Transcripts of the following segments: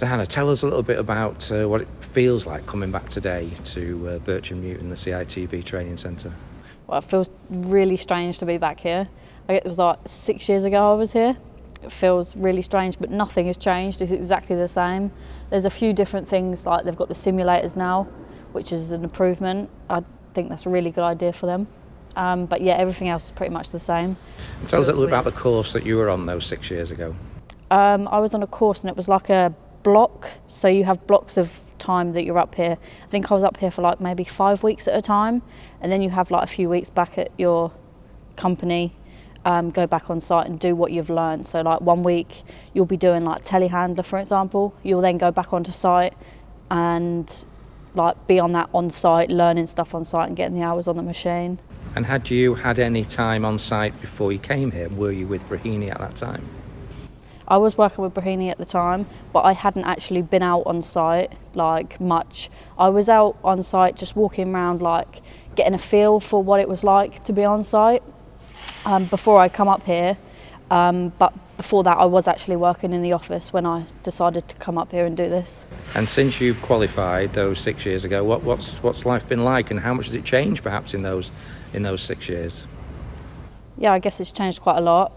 So Hannah, tell us a little bit about what it feels like coming back today to Bircham Newton, the CITB training centre. Well, it feels really strange to be back here. It was like 6 years ago I was here. It feels really strange, but nothing has changed. It's exactly the same. There's a few different things, like they've got the simulators now, which is an improvement. I think that's a really good idea for them. But yeah, everything else is pretty much the same. Tell us a little bit about the course that you were on those 6 years ago. I was on a course and it was like a block, so you have blocks of time that you're up here. I think I was up here for like maybe 5 weeks at a time, and then you have like a few weeks back at your company, go back on site and do what you've learned. So like 1 week you'll be doing like telehandler, for example. You'll then go back onto site and like be on that on site, learning stuff on site and getting the hours on the machine. And had you had any time on site before you came here? Were you with Brahini at that time? I was working with Brahini at the time, but I hadn't actually been out on site like much. I was out on site just walking around, like getting a feel for what it was like to be on site before I come up here. But before that I was actually working in the office when I decided to come up here and do this. And since you've qualified those 6 years ago, what's life been like, and how much has it changed perhaps in those 6 years? Yeah, I guess it's changed quite a lot.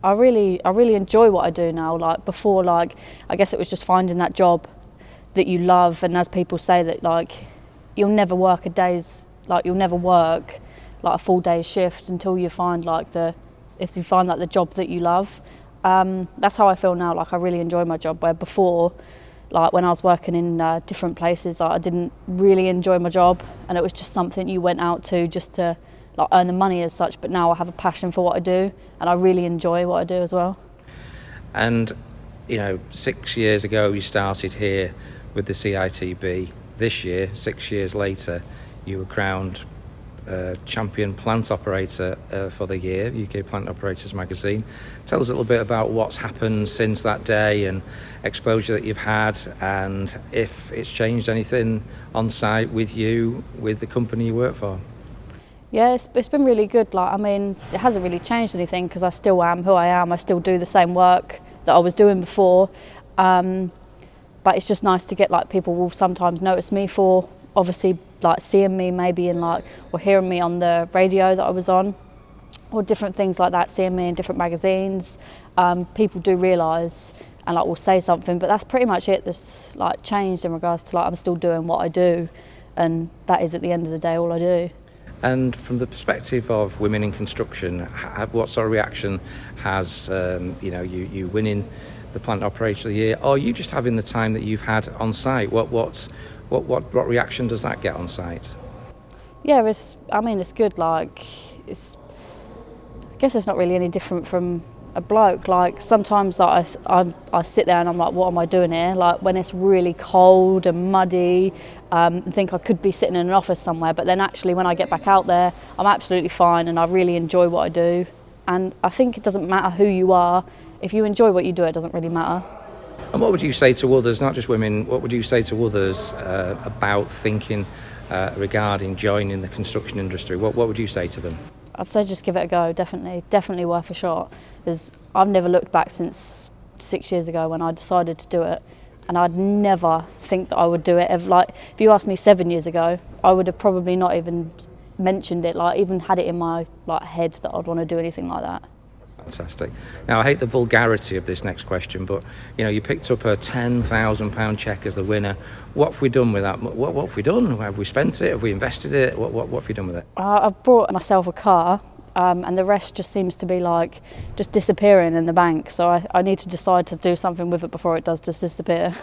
I really enjoy what I do now. Like before, like I guess it was just finding that job that you love, and as people say that like you'll never work you'll never work like a full day's shift until you find like the job that you love. That's how I feel now. Like I really enjoy my job, where before, like when I was working in different places, like, I didn't really enjoy my job, and it was just something you went out to just to like earn the money as such. But now I have a passion for what I do, and I really enjoy what I do as well. And 6 years ago you started here with the CITB. This year, 6 years later, you were crowned champion plant operator for the year, UK Plant Operators magazine. Tell us a little bit about what's happened since that day and exposure that you've had, and if it's changed anything on site with you, with the company you work for. Yeah, it's been really good. Like, I mean, it hasn't really changed anything because I still am who I am. I still do the same work that I was doing before. But it's just nice to get, like, people will sometimes notice me for obviously like seeing me maybe in like, or hearing me on the radio that I was on, or different things like that, seeing me in different magazines. People do realise and like will say something, but that's pretty much it that's like changed in regards to like I'm still doing what I do, and that is at the end of the day all I do. And from the perspective of women in construction, what sort of reaction has you winning the Plant Operator of the Year, or you just having the time that you've had on site? What reaction does that get on site? Yeah, it's good. Like, I guess it's not really any different from a bloke. Like sometimes like I sit there and I'm like, what am I doing here? Like when it's really cold and muddy, and think I could be sitting in an office somewhere, but then actually when I get back out there, I'm absolutely fine and I really enjoy what I do. And I think it doesn't matter who you are. If you enjoy what you do, it doesn't really matter. And what would you say to others, not just women, what would you say to others about thinking regarding joining the construction industry? What would you say to them? I'd say just give it a go, definitely worth a shot. Because I've never looked back since 6 years ago when I decided to do it, and I'd never think that I would do it. If you asked me 7 years ago, I would have probably not even mentioned it, like even had it in my head that I'd want to do anything like that. Fantastic. Now, I hate the vulgarity of this next question, but you picked up a £10,000 cheque as the winner. What have we done with that? What have we done? Have we spent it? Have we invested it? What have we done with it? I've bought myself a car, and the rest just seems to be like just disappearing in the bank. So I need to decide to do something with it before it does just disappear.